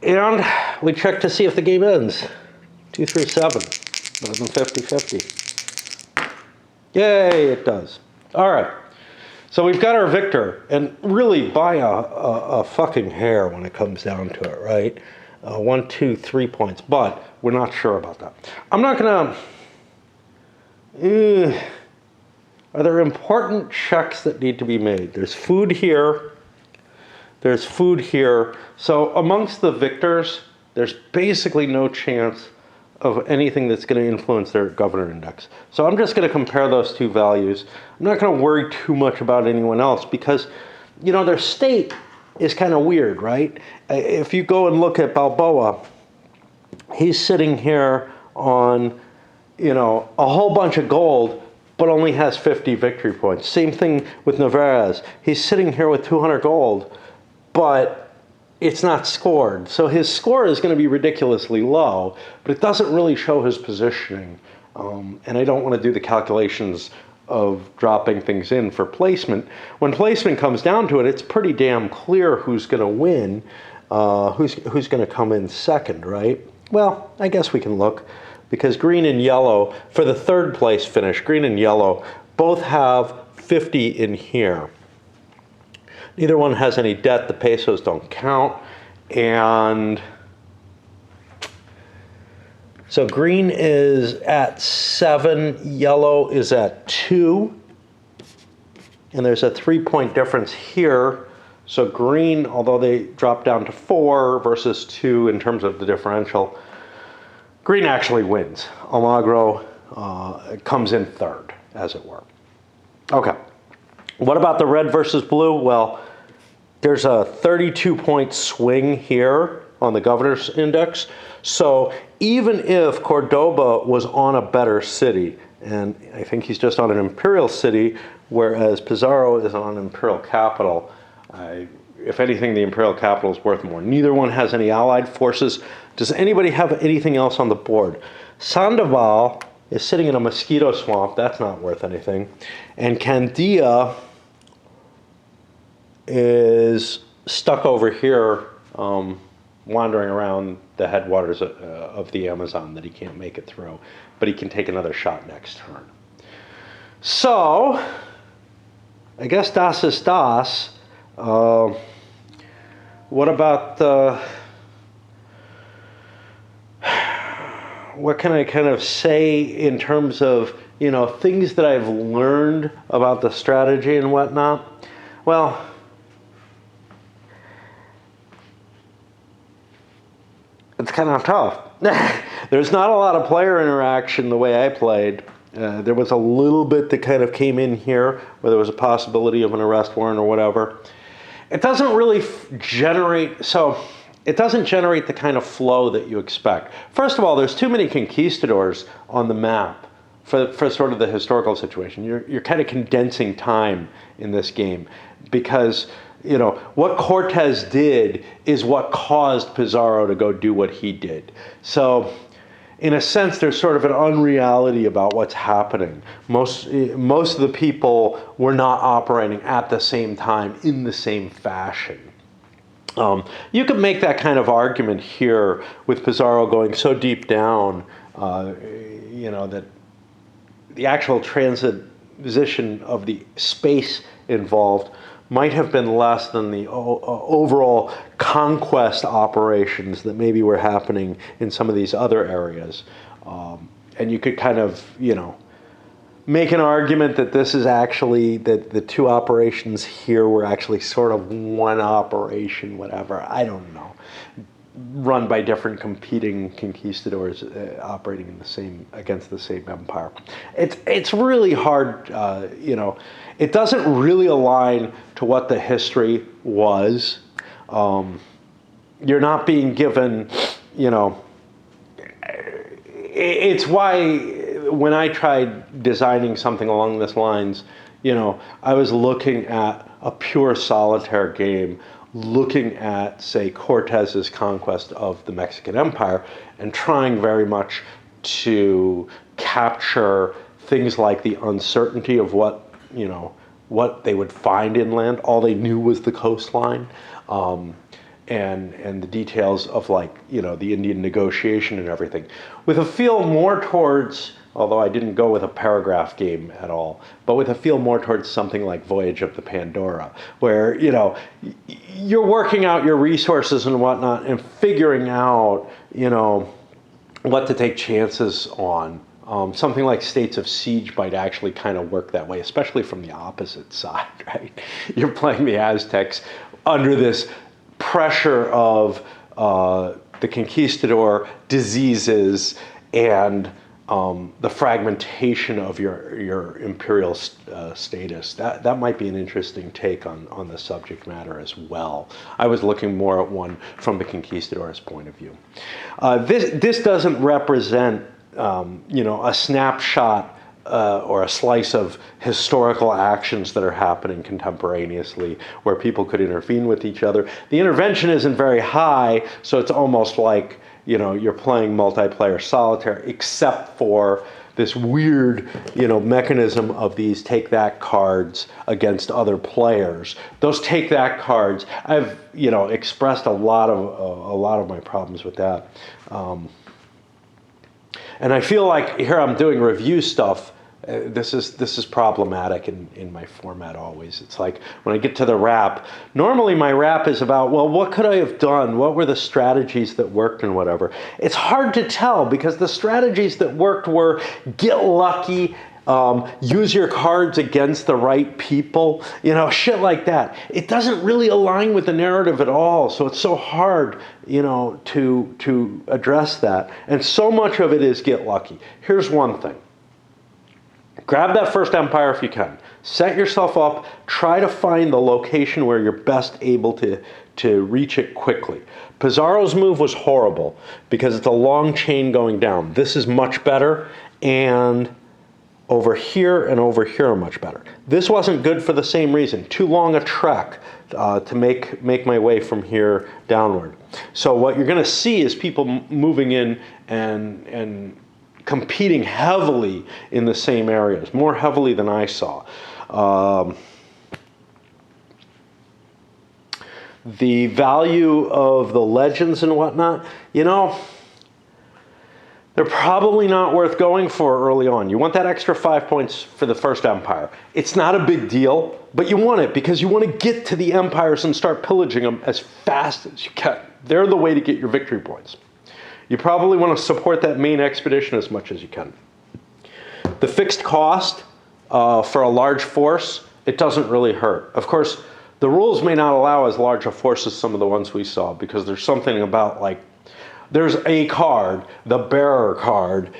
And we check to see if the game ends. 2 through 7. Better than 50-50. Yay, it does. All right. So we've got our victor, and really by a fucking hair when it comes down to it, right? 1, 2, 3 points, but we're not sure about that. I'm not gonna. Are there important checks that need to be made? There's food here. There's food here. So amongst the victors, there's basically no chance of anything that's going to influence their governor index. So I'm just going to compare those two values. I'm not going to worry too much about anyone else because, their state is kind of weird, right? If you go and look at Balboa, he's sitting here on, a whole bunch of gold, but only has 50 victory points. Same thing with Narvaez. He's sitting here with 200 gold, but it's not scored. So his score is going to be ridiculously low, but it doesn't really show his positioning. And I don't want to do the calculations of dropping things in for placement. When placement comes down to it, it's pretty damn clear who's going to win, who's going to come in second, right? Well, I guess we can look, because green and yellow, for the third place finish, green and yellow both have 50 in here. Neither one has any debt. The pesos don't count. And so green is at 7, yellow is at 2. And there's a 3-point difference here. So green, although they drop down to 4 versus 2 in terms of the differential, green actually wins. Almagro comes in third, as it were. Okay. What about the red versus blue? Well, there's a 32-point swing here on the governor's index. So even if Cordoba was on a better city, and I think he's just on an imperial city, whereas Pizarro is on an imperial capital, if anything, the imperial capital is worth more. Neither one has any allied forces. Does anybody have anything else on the board? Sandoval is sitting in a mosquito swamp. That's not worth anything. And Candia is stuck over here, wandering around the headwaters of the Amazon that he can't make it through. But he can take another shot next turn. So, I guess das ist das. What about what can I kind of say in terms of, things that I've learned about the strategy and whatnot? Well, it's kind of tough. There's not a lot of player interaction the way I played. There was a little bit that kind of came in here where there was a possibility of an arrest warrant or whatever. It doesn't really generate the kind of flow that you expect. First of all, there's too many conquistadors on the map for sort of the historical situation. You're kind of condensing time in this game because, what Cortez did is what caused Pizarro to go do what he did. So, in a sense, there's sort of an unreality about what's happening. Most of the people were not operating at the same time in the same fashion. You could make that kind of argument here with Pizarro going so deep down, that the actual transition of the space involved might have been less than the overall conquest operations that maybe were happening in some of these other areas. And you could kind of, make an argument that this is actually, that the two operations here were actually sort of one operation, whatever, I don't know, run by different competing conquistadors operating against the same empire. It's really hard, it doesn't really align to what the history was. You're not being given, it's why when I tried designing something along these lines, I was looking at a pure solitaire game, looking at, say, Cortez's conquest of the Mexican Empire, and trying very much to capture things like the uncertainty of what they would find inland. All they knew was the coastline, and the details of the Indian negotiation and everything, with a feel more towards, although I didn't go with a paragraph game at all, but with a feel more towards something like Voyage of the Pandora, where, you're working out your resources and whatnot and figuring out, what to take chances on. Something like States of Siege might actually kind of work that way, especially from the opposite side, right? You're playing the Aztecs under this pressure of the conquistador diseases and the fragmentation of your imperial status. That might be an interesting take on the subject matter as well. I was looking more at one from the conquistador's point of view. This doesn't represent a snapshot or a slice of historical actions that are happening contemporaneously where people could intervene with each other. The intervention isn't very high, so it's almost like you're playing multiplayer solitaire, except for this weird, mechanism of these take that cards against other players. Those take that cards, I've expressed a lot of my problems with that. And I feel like here I'm doing review stuff. This is problematic in my format always. It's like when I get to the wrap, normally my wrap is about, well, what could I have done? What were the strategies that worked and whatever? It's hard to tell because the strategies that worked were get lucky, use your cards against the right people, shit like that. It doesn't really align with the narrative at all, so it's so hard, to address that. And so much of it is get lucky. Here's one thing. Grab that first empire if you can. Set yourself up. Try to find the location where you're best able to reach it quickly. Pizarro's move was horrible because it's a long chain going down. This is much better, and over here and over here are much better. This wasn't good for the same reason. Too long a trek to make my way from here downward. So what you're going to see is people moving in and competing heavily in the same areas, more heavily than I saw. The value of the legends and whatnot, they're probably not worth going for early on. You want that extra 5 points for the first empire. It's not a big deal, but you want it because you want to get to the empires and start pillaging them as fast as you can. They're the way to get your victory points. You probably want to support that main expedition as much as you can. The fixed cost for a large force, it doesn't really hurt. Of course, the rules may not allow as large a force as some of the ones we saw because there's something about there's a card, the bearer card,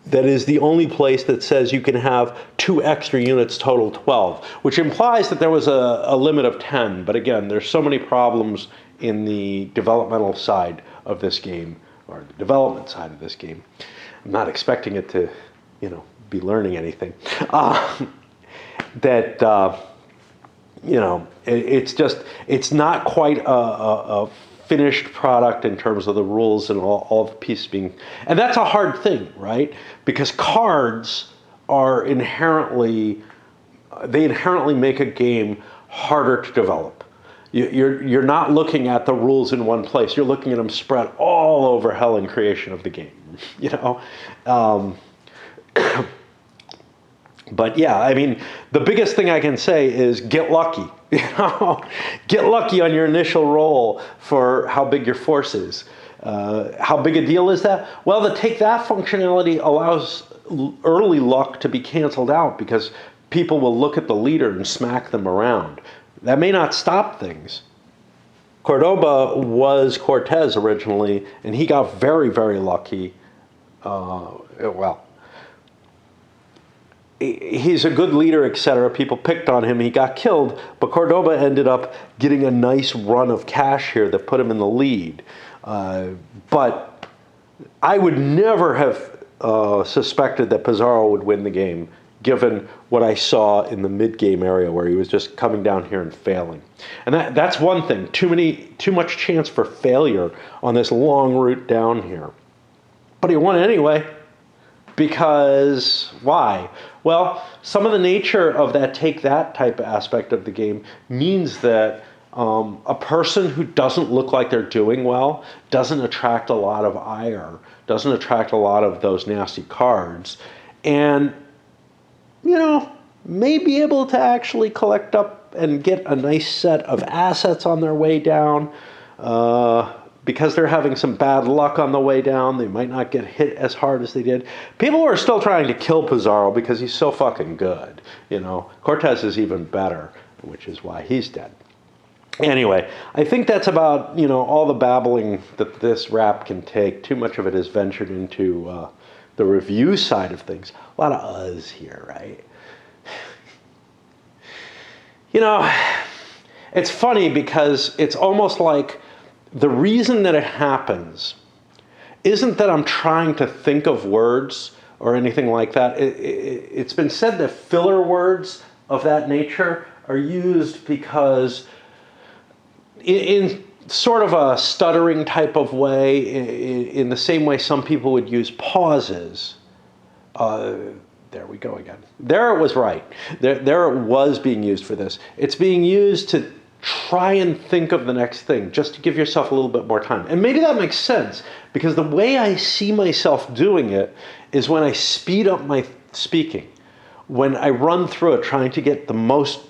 that is the only place that says you can have 2 extra units, total 12, which implies that there was a limit of 10. But again, there's so many problems in the developmental side of this game, or the development side of this game. I'm not expecting it to, be learning anything. It's not quite a finished product in terms of the rules and all the pieces being, and that's a hard thing, right? Because cards are inherently make a game harder to develop. You're not looking at the rules in one place. You're looking at them spread all over hell and creation of the game, But yeah, I mean, the biggest thing I can say is get lucky. Get lucky on your initial roll for how big your force is. How big a deal is that? Well, the take that functionality allows early luck to be canceled out because people will look at the leader and smack them around. That may not stop things. Cordoba was Cortez originally, and he got very, very lucky. He's a good leader, etc. People picked on him. He got killed, but Cordoba ended up getting a nice run of cash here that put him in the lead. But I would never have suspected that Pizarro would win the game, given what I saw in the mid-game area where he was just coming down here and failing. And that's one thing. Too much chance for failure on this long route down here. But he won anyway. Because why? Well, some of the nature of that take that type of aspect of the game means that a person who doesn't look like they're doing well doesn't attract a lot of ire, doesn't attract a lot of those nasty cards, and may be able to actually collect up and get a nice set of assets on their way down. Because they're having some bad luck on the way down, they might not get hit as hard as they did. People are still trying to kill Pizarro because he's so fucking good. Cortez is even better, which is why he's dead. Anyway, I think that's about, all the babbling that this rap can take. Too much of it is ventured into the review side of things. A lot of us here, right? It's funny because it's almost like the reason that it happens isn't that I'm trying to think of words or anything like that. It's been said that filler words of that nature are used because in sort of a stuttering type of way, in the same way some people would use pauses. There we go again. There it was right. There it was being used for this. It's being used to try and think of the next thing, just to give yourself a little bit more time. And maybe that makes sense, because the way I see myself doing it is when I speed up my speaking, when I run through it, trying to get the most,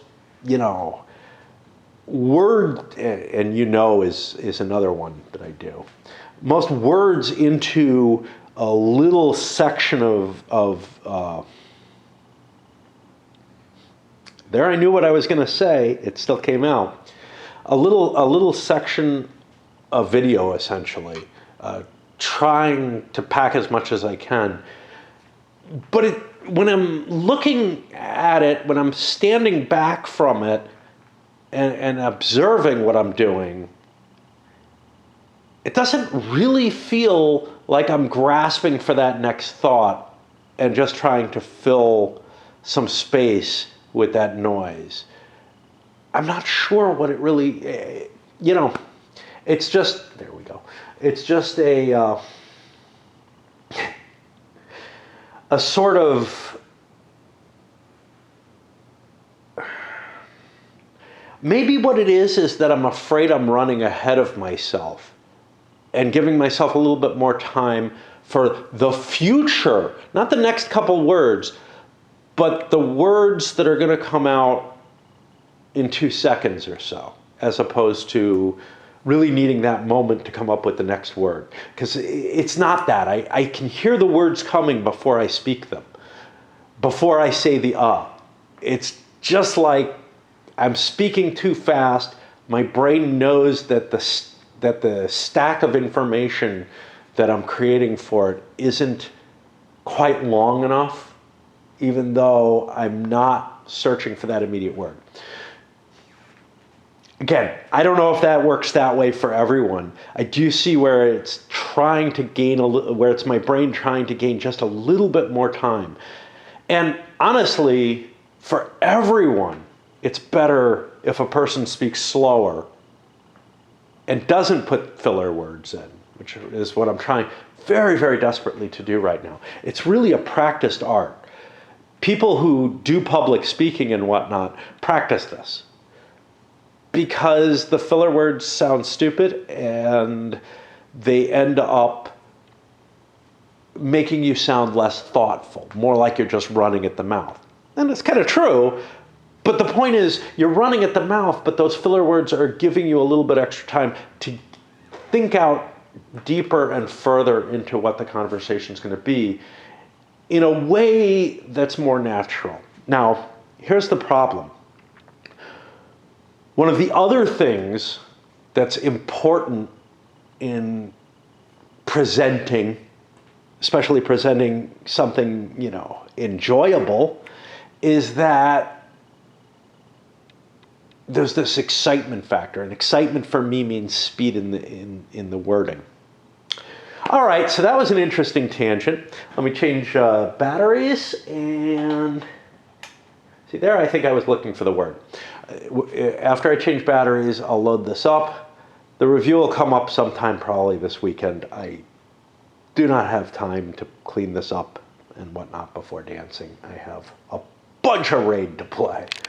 word, and is another one that I do, most words into a little section of there I knew what I was going to say. It still came out. A little section of video, essentially, trying to pack as much as I can. But when I'm looking at it, when I'm standing back from it and observing what I'm doing, it doesn't really feel like I'm grasping for that next thought and just trying to fill some space with that noise. I'm not sure what it really, it's just, there we go. It's just a sort of, maybe what it is that I'm afraid I'm running ahead of myself and giving myself a little bit more time for the future, not the next couple words, but the words that are going to come out in 2 seconds or so, as opposed to really needing that moment to come up with the next word. Because it's not that. I can hear the words coming before I speak them, before I say the It's just like I'm speaking too fast. My brain knows that the stack of information that I'm creating for it isn't quite long enough, even though I'm not searching for that immediate word. Again, I don't know if that works that way for everyone. I do see where it's trying to gain where it's my brain trying to gain just a little bit more time. And honestly, for everyone, it's better if a person speaks slower and doesn't put filler words in, which is what I'm trying very, very desperately to do right now. It's really a practiced art. People who do public speaking and whatnot practice this, because the filler words sound stupid and they end up making you sound less thoughtful, more like you're just running at the mouth. And it's kind of true, but the point is you're running at the mouth, but those filler words are giving you a little bit extra time to think out deeper and further into what the conversation is going to be in a way that's more natural. Now, here's the problem. One of the other things that's important in presenting, especially presenting something, enjoyable, is that there's this excitement factor. And excitement for me means speed in the wording. All right, so that was an interesting tangent. Let me change batteries and see there, I think I was looking for the word. After I change batteries, I'll load this up. The review will come up sometime probably this weekend. I do not have time to clean this up and whatnot before dancing. I have a bunch of raid to play.